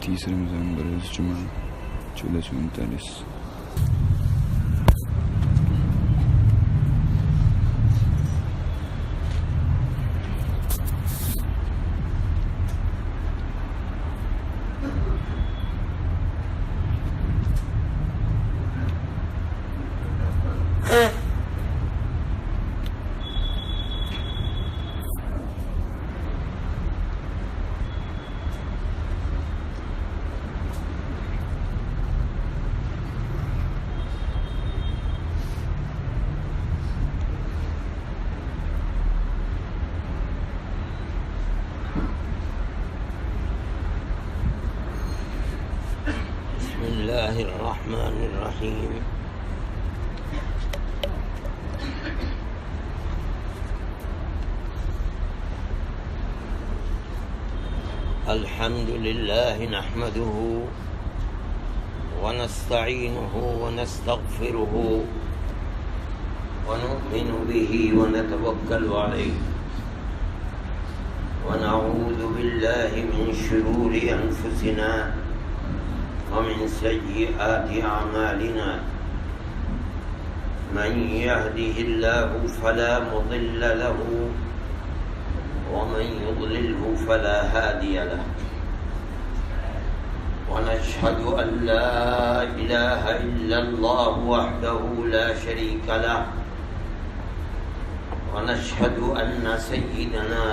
30 رمضان بروز جمعہ 1439۔ بسم اللہ الرحمن الرحیم۔ الحمد للہ نحمده ونستعینه ونستغفره ونؤمن به ونتوکل علیہ ونعوذ باللہ من شرور انفسنا ومن سيئات أعمالنا، من يهده الله فلا مضل له ومن يضلله فلا هادي له، ونشهد أن لا إله إلا الله وحده لا شريك له، ونشهد أن سيدنا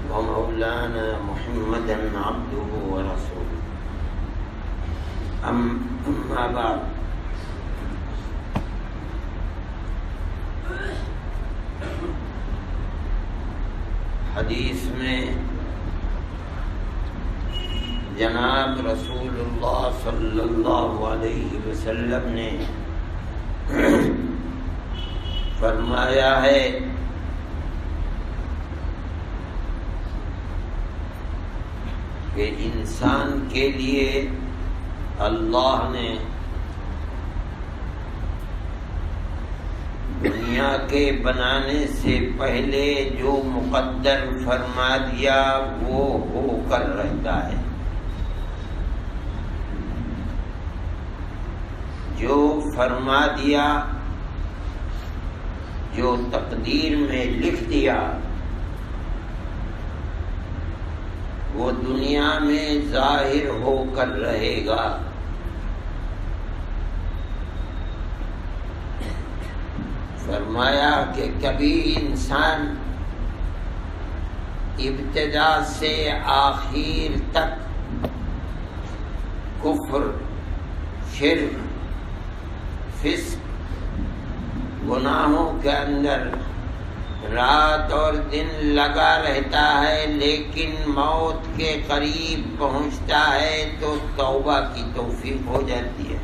ومولانا محمدا عبده ورسوله، اما بعد، حدیث میں جناب رسول اللہ صلی اللہ علیہ وسلم نے فرمایا ہے کہ انسان کے لیے اللہ نے دنیا کے بنانے سے پہلے جو مقدر فرما دیا وہ ہو کر رہتا ہے، جو فرما دیا، جو تقدیر میں لکھ دیا، وہ دنیا میں ظاہر ہو کر رہے گا۔ فرمایا کہ کبھی انسان ابتدا سے آخر تک کفر، شرک، فسق، گناہوں کے اندر رات اور دن لگا رہتا ہے، لیکن موت کے قریب پہنچتا ہے تو توبہ کی توفیق ہو جاتی ہے۔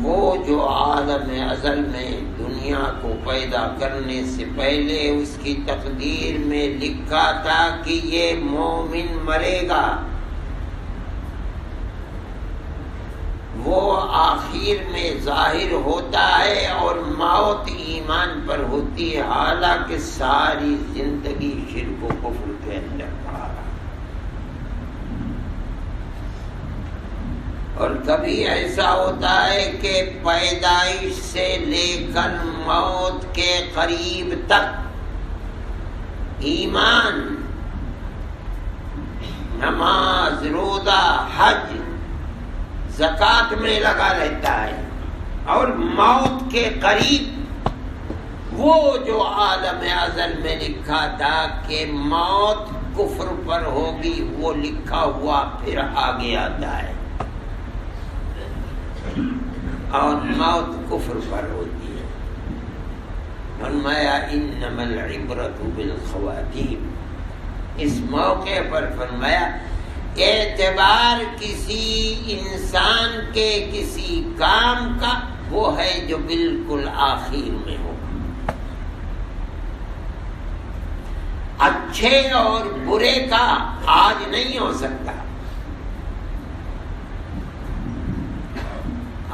وہ جو عالم ازل میں دنیا کو پیدا کرنے سے پہلے اس کی تقدیر میں لکھا تھا کہ یہ مومن مرے گا، وہ آخر میں ظاہر ہوتا ہے اور موت ایمان پر ہوتی ہے، حالانکہ ساری زندگی شرک و کفر کے اندر پڑا۔ اور کبھی ایسا ہوتا ہے کہ پیدائش سے لے کر موت کے قریب تک ایمان، نماز، روزہ، حج، زکوٰۃ میں لگا رہتا ہے، اور موت کے قریب وہ جو عالم ازل میں لکھا تھا کہ موت کفر پر ہوگی، وہ لکھا ہوا پھر آگے آتا ہے اور موت کفر پر ہوتی ہے۔ فرمایا انما العبرۃ بالخواتیم۔ اس موقع پر فرمایا اعتبار کسی انسان کے کسی کام کا وہ ہے جو بالکل آخر میں ہوگا، اچھے اور برے کا آج نہیں ہو سکتا۔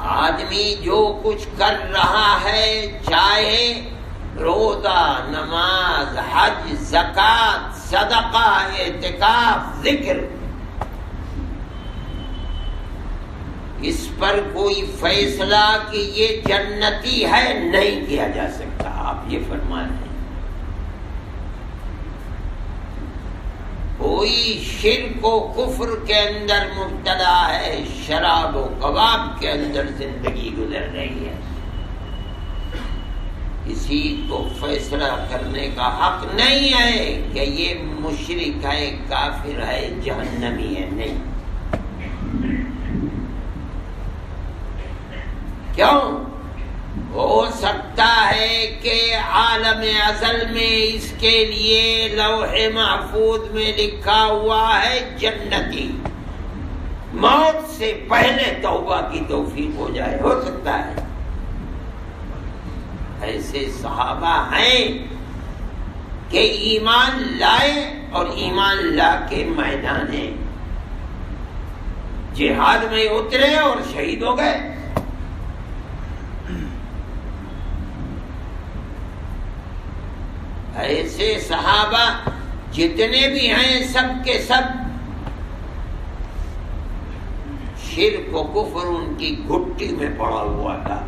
آدمی جو کچھ کر رہا ہے، چاہے روزہ، نماز، حج، زکوٰۃ، صدقہ، اعتکاف، ذکر، اس پر کوئی فیصلہ کہ یہ جنتی ہے نہیں کیا جا سکتا. آپ یہ فرما رہے ہیں کوئی شرک و کفر کے اندر مبتلا ہے، شراب و کباب کے اندر زندگی گزر رہی ہے، کسی کو فیصلہ کرنے کا حق نہیں ہے کہ یہ مشرک ہے، کافر ہے، جہنمی ہے. نہیں. کیوں؟ ہو سکتا ہے کہ عالم ازل میں اس کے لیے لوح محفوظ میں لکھا ہوا ہے جنتی، موت سے پہلے توبہ کی توفیق ہو جائے. ہو سکتا ہے. ایسے صحابہ ہیں کہ ایمان لائے اور ایمان لا کے میدان جہاد میں اترے اور شہید ہو گئے. ایسے صحابہ جتنے بھی ہیں سب کے سب شرک و کفر ان کی گھٹی میں پڑا ہوا تھا.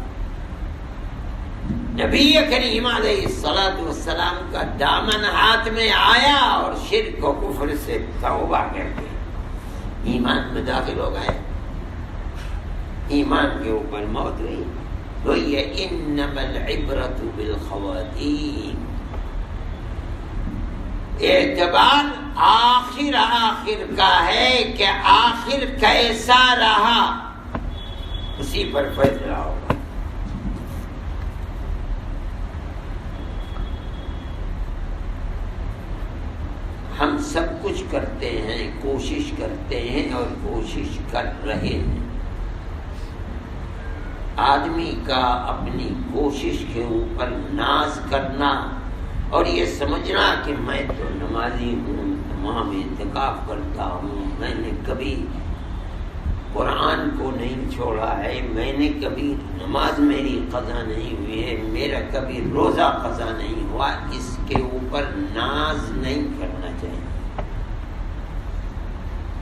نبی کریم علیہ الصلوۃ والسلام کا دامن ہاتھ میں آیا اور شرک و کفر سے توبہ کر کے ایمان میں داخل ہو گئے. ایمان کے اوپر موت ہوئی. تو یہ انما العبرۃ بالخواتیم. اعتبار آخر کا ہے کہ آخر کیسا رہا اسی پر فیصلہ ہوگا. ہم سب کچھ کرتے ہیں، کوشش کرتے ہیں اور کوشش کر رہے ہیں. آدمی کا اپنی کوشش کے اوپر ناز کرنا اور یہ سمجھنا کہ میں تو نمازی ہوں، تمام اعتکاف کرتا ہوں، میں نے کبھی قرآن کو نہیں چھوڑا ہے، میں نے کبھی نماز میری قضا نہیں ہوئی ہے، میرا کبھی روزہ قضا نہیں ہوا، اس کے اوپر ناز نہیں کرنا چاہیے.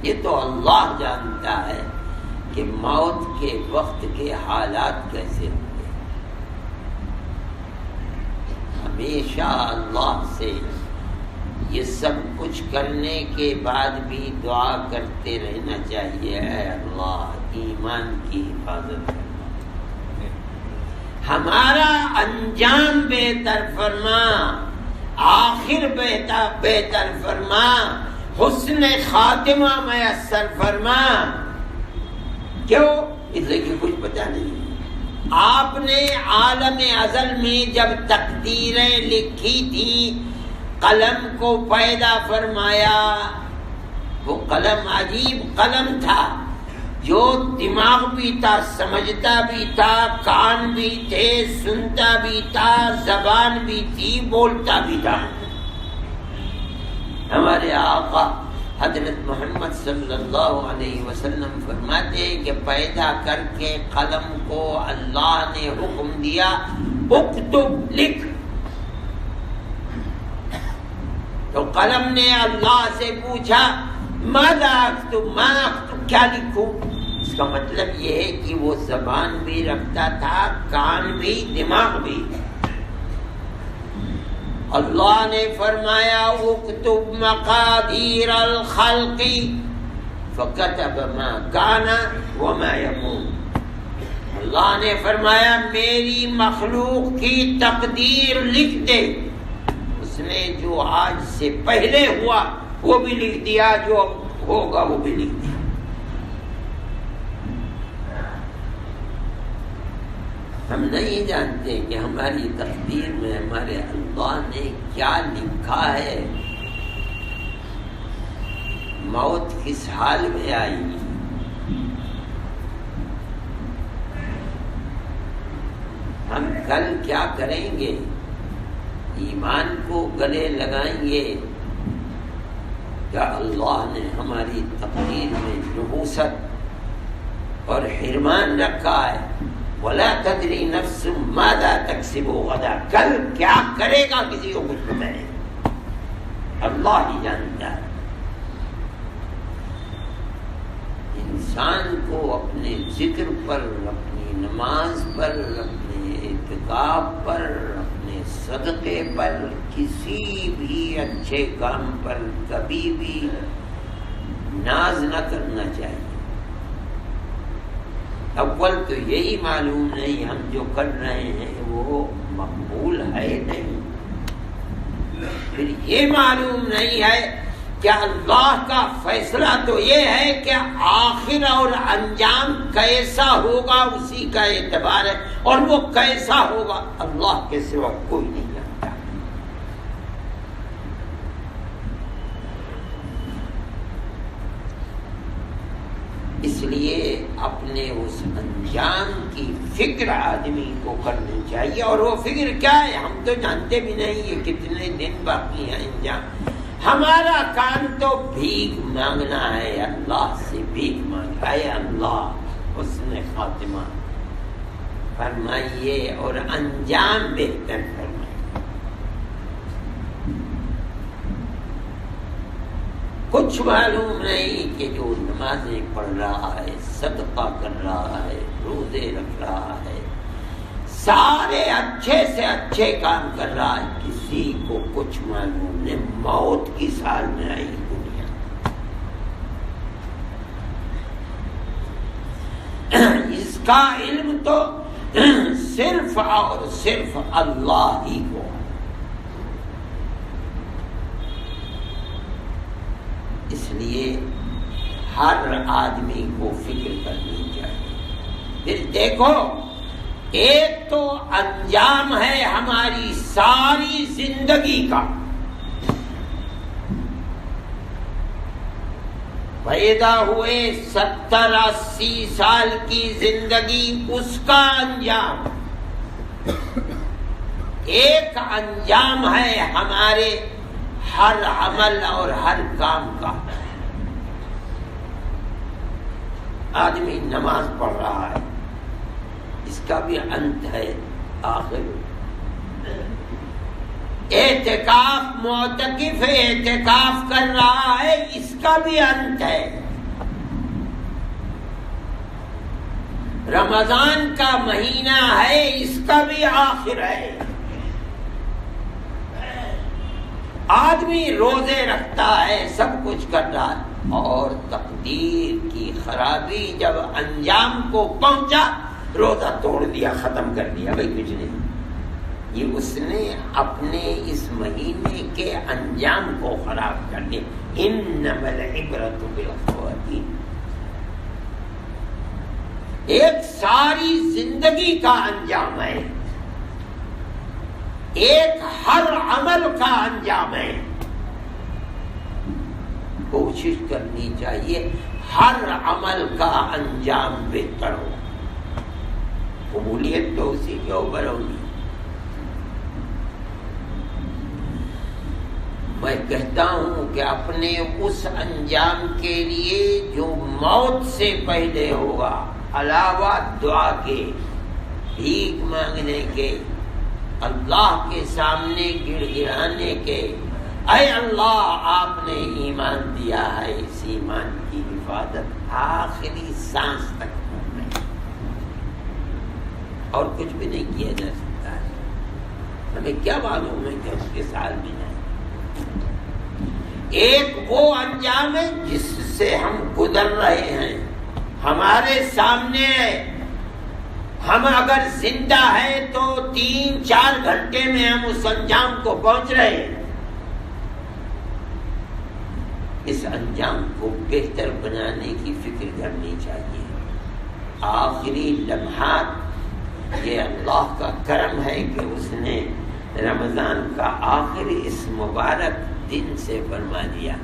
یہ تو اللہ جانتا ہے کہ موت کے وقت کے حالات کیسے ہوں. ہمیشہ اللہ سے یہ سب کچھ کرنے کے بعد بھی دعا کرتے رہنا چاہیے. اے اللہ ایمان کی حفاظت کرنا، ہمارا انجام بہتر فرما، آخر بہتر فرما، حسن خاتمہ میسر فرما. کیوں؟ اس لیے کہ کچھ پتہ نہیں. آپ نے عالم ازل میں جب تقدیریں لکھی تھی، قلم کو پیدا فرمایا. وہ قلم عجیب قلم تھا، جو دماغ بھی تھا، سمجھتا بھی تھا، کان بھی تھے، سنتا بھی تھا، زبان بھی تھی، بولتا بھی تھا. ہمارے آقا حضرت محمد صلی اللہ علیہ وسلم فرماتے ہیں کہ پیدا کر کے قلم کو اللہ نے حکم دیا اکتب، لکھ. تو قلم نے اللہ سے پوچھا ماذا اکتب، ما اکتب، کیا لکھوں؟ اس کا مطلب یہ ہے کہ وہ زبان بھی رکھتا تھا، کان بھی، دماغ بھی. اللہ نے فرمایا اکتب مقادیر الخلق فکتب ما کان وما یکون. اللہ نے فرمایا میری مخلوق کی تقدیر لکھ دے. اس نے جو آج سے پہلے ہوا وہ بھی لکھ دیا، جو ہوگا وہ بھی لکھ دیا. ہم نہیں جانتے کہ ہماری تقدیر میں ہمارے اللہ نے کیا لکھا ہے. موت کس حال میں آئی، ہم کل کیا کریں گے. ایمان کو گلے لگائیں گے. کیا اللہ نے ہماری تقدیر میں نحوست اور حرمان رکھا ہے. وَلَا تَدْرِي نَفْسٌ مَاذَا تَكْسِبُ غَدًا. کل کیا کرے گا کسی کو کچھ پتہ نہیں. اللہ ہی جانتا ہے۔ انسان کو اپنے ذکر پر، اپنی نماز پر، اپنے اعتکاف پر، اپنے صدقے پر، کسی بھی اچھے کام پر کبھی بھی ناز نہ کرنا چاہیے۔ اول تو یہی معلوم نہیں ہم جو کر رہے ہیں وہ مقبول ہے نہیں، پھر یہ معلوم نہیں ہے کہ اللہ کا فیصلہ تو یہ ہے کہ آخر اور انجام کیسا ہوگا اسی کا اعتبار ہے، اور وہ کیسا ہوگا اللہ کے سوا کوئی نہیں جانتا۔ اس لیے اپنے اس انجام کی فکر آدمی کو کرنی چاہیے، اور وہ فکر کیا ہے ہم تو جانتے بھی نہیں یہ کتنے دن باقی ہیں انجام۔ ہمارا کام تو بھیک مانگنا ہے، اللہ سے بھیک مانگنا ہے، اللہ حسن خاتمہ فرمائیے اور انجام بہتر فرمائیے۔ کچھ معلوم نہیں کہ جو نمازیں پڑھ رہا ہے، صدقہ کر رہا ہے، روزے رکھ رہا ہے، سارے اچھے سے اچھے کام کر رہا ہے، کسی کو کچھ معلوم نہیں موت کی سال میں آئی دنیا۔ اس کا علم تو صرف اور صرف اللہ ہی کو۔ اس لیے ہر آدمی کو فکر کرنی چاہیے۔ پھر دیکھو، ایک تو انجام ہے ہماری ساری زندگی کا، پیدا ہوئے 70-80 سال کی زندگی، اس کا انجام۔ ایک انجام ہے ہمارے ہر عمل اور ہر کام کا۔ آدمی نماز پڑھ رہا ہے، اس کا بھی انت ہے آخر۔ اعتکاف معتکف اعتکاف کر رہا ہے، اس کا بھی انت ہے۔ رمضان کا مہینہ ہے، اس کا بھی آخر ہے۔ آدمی روزے رکھتا ہے، سب کچھ کر رہا ہے، اور تقدیر کی خرابی جب انجام کو پہنچا، روزہ توڑ دیا، ختم کر دیا، بھائی کچھ نہیں۔ یہ اس نے اپنے اس مہینے کے انجام کو خراب کر دیا۔ انما العبرۃ بالخواتیم۔ ایک ساری زندگی کا انجام ہے، ایک ہر عمل کا انجام ہے۔ کوشش کرنی چاہیے ہر عمل کا انجام بہتر ہو، قبولیت تو اسی کے اوپر ہوگی۔ میں کہتا ہوں کہ اپنے اس انجام کے لیے جو موت سے پہلے ہوگا، علاوہ دعا کے، بھیک مانگنے کے، اللہ کے سامنے گڑ گڑانے کے، اے اللہ آپ نے ایمان دیا ہے، اس ایمان کی حفاظت آخری سانس تک کرنا ہے، اور کچھ بھی نہیں کیا جا سکتا ہے۔ ہمیں کیا معلوم ہے کہ اس کے سال میں جائیں۔ ایک وہ انجام ہے جس سے ہم گزر رہے ہیں، ہمارے سامنے ہے، ہم اگر زندہ ہیں تو 3-4 گھنٹے میں ہم اس انجام کو پہنچ رہے ہیں۔ اس انجام کو بہتر بنانے کی فکر کرنی چاہیے۔ آخری لمحات، یہ اللہ کا کرم ہے کہ اس نے رمضان کا آخری اس مبارک دن سے فرما دیا۔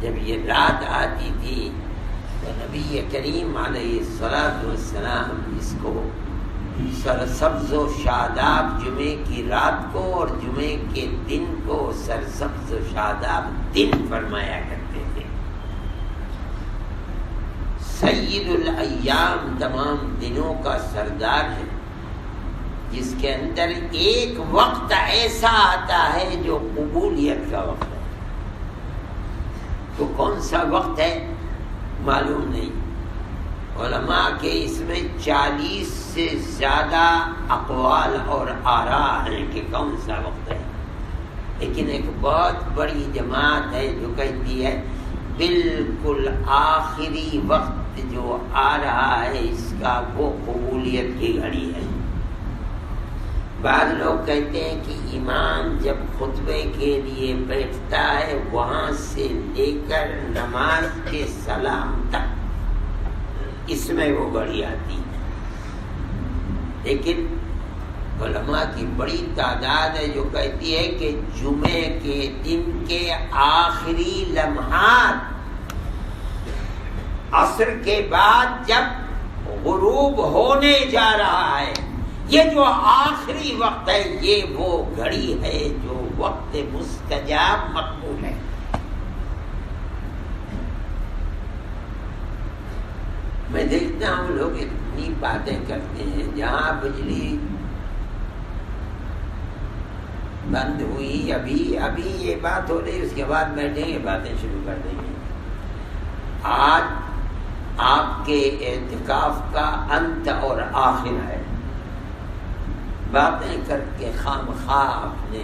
جب یہ رات آتی تھی تو نبی کریم علیہ الصلوۃ والسلام اس کو سرسبز و شاداب جمعے کی رات کو اور جمعے کے دن کو سرسبز و شاداب دن فرمایا کرتے تھے۔ سید الایام، تمام دنوں کا سردار ہے، جس کے اندر ایک وقت ایسا آتا ہے جو قبولیت کا وقت ہے. تو کون سا وقت ہے معلوم نہیں. علماء کے اس میں 40 سے زیادہ اقوال اور آراء ہیں کہ کون سا وقت ہے، لیکن ایک بہت بڑی جماعت ہے جو کہتی ہے بالکل آخری وقت جو آ رہا ہے اس کا وہ قبولیت کی گھڑی ہے. بعض لوگ کہتے ہیں کہ امام جب خطبے کے لیے بیٹھتا ہے وہاں سے لے کر نماز کے سلام تک اس میں وہ گھڑی آتی ہے. لیکن علماء کی بڑی تعداد ہے جو کہتی ہے کہ جمعے کے دن کے آخری لمحات عصر کے بعد جب غروب ہونے جا رہا ہے، یہ جو آخری وقت ہے یہ وہ گھڑی ہے جو وقت مستجاب مقبول ہے. میں دیکھتا ہوں لوگ اتنی باتیں کرتے ہیں، جہاں بجلی بند ہوئی ابھی یہ بات ہو رہی، اس کے بعد بیٹھیں گے باتیں شروع کر دیں گے. آج آپ کے اعتکاف کا انت اور آخر ہے، باتیں کر کے خام خواہ اپنے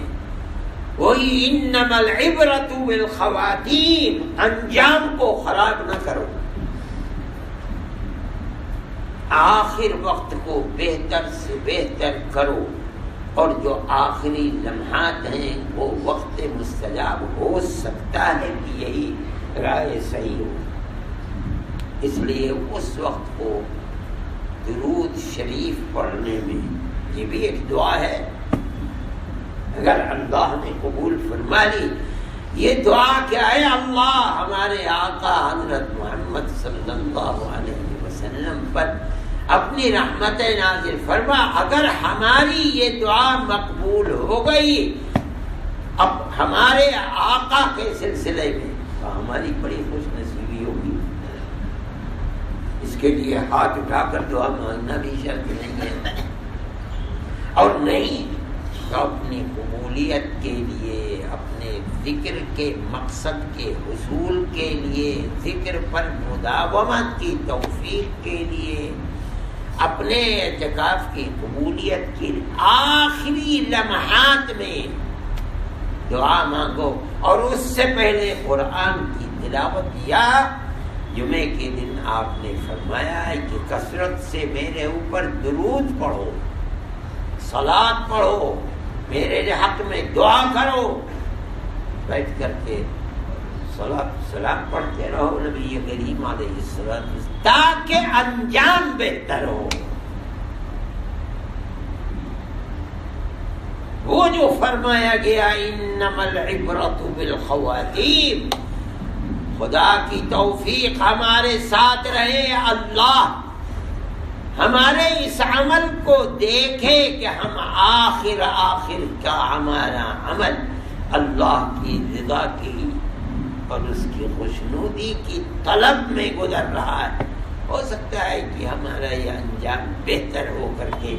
وہی انما العبرۃ بالخواتیم، انجام کو خراب نہ کرو، آخر وقت کو بہتر سے بہتر کرو، اور جو آخری لمحات ہیں وہ وقت مستجاب ہو سکتا ہے کہ یہی رائے صحیح ہو. اس لیے اس وقت کو درود شریف پڑھنے میں یہ بھی ایک دعا ہے، اگر اللہ نے قبول فرما لی یہ دعا کیا ہے، اللہ ہمارے آقا حضرت محمد صلی اللہ علیہ وسلم پر اپنی رحمت نازل فرما. اگر ہماری یہ دعا مقبول ہو گئی اب ہمارے آقا کے سلسلے میں تو ہماری بڑی خوش نصیبی ہوگی. اس کے لیے ہاتھ اٹھا کر دعا مانگنا بھی شرط نہیں ہے، اور نہیں تو اپنی قبولیت کے لیے، اپنے ذکر کے مقصد کے حصول کے لیے، ذکر پر مداومت کی توفیق کے لیے، اپنے اعتکاف کی قبولیت کی آخری لمحات میں دعا مانگو. اور اس سے پہلے قرآن کی تلاوت، یا جمعے کے دن آپ نے فرمایا ہے کہ کثرت سے میرے اوپر درود پڑھو، صلاۃ پڑھو، میرے حق میں دعا کرو. بیٹھ کر کے صلاۃ سلام پڑھتے رہو نبی کریم علیہ السلام، تاکہ انجام بہتر ہو. وہ جو فرمایا گیا انما العبرۃ بالخواتیم، خدا کی توفیق ہمارے ساتھ رہے، اللہ ہمارے اس عمل کو دیکھے کہ ہم آخر کا ہمارا عمل اللہ کی رضا کی اور اس کی خوشنودی کی طلب میں گزر رہا ہے. ہو سکتا ہے کہ ہمارا یہ انجام بہتر ہو کر کے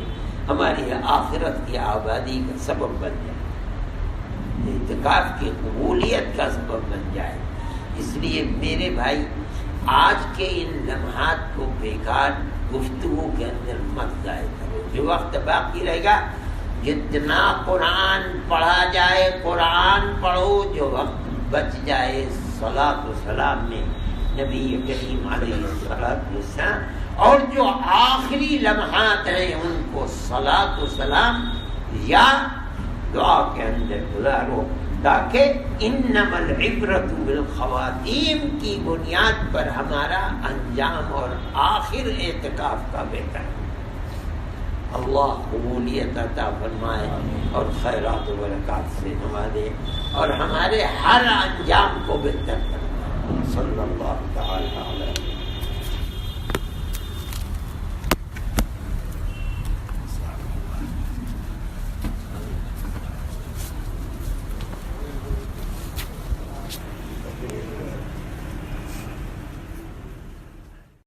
ہماری آخرت کی آبادی کا سبب بن جائے، اعتکاف کی قبولیت کا سبب بن جائے. اس لیے میرے بھائی آج کے ان لمحات کو بیکار گفتگو کے اندر مت ضائع کرو. جو وقت باقی رہے گا جتنا قرآن پڑھا جائے قرآن پڑھو، جو وقت بچ جائے صلاۃ و سلام میں نبی کریم علیہ السلام، اور جو آخری لمحات ہیں ان کو صلاۃ و سلام یا دعا کے اندر گزارو، تاکہ انما العبرۃ بالخواتیم کی بنیاد پر ہمارا انجام اور آخر اعتکاف کا بہتر ہو. اللہ قبولیت عطا فرمائے اور خیرات و برکات سے نوازے اور ہمارے ہر انجام کو بہتر فرمائے. صلی اللہ تعالی علیہ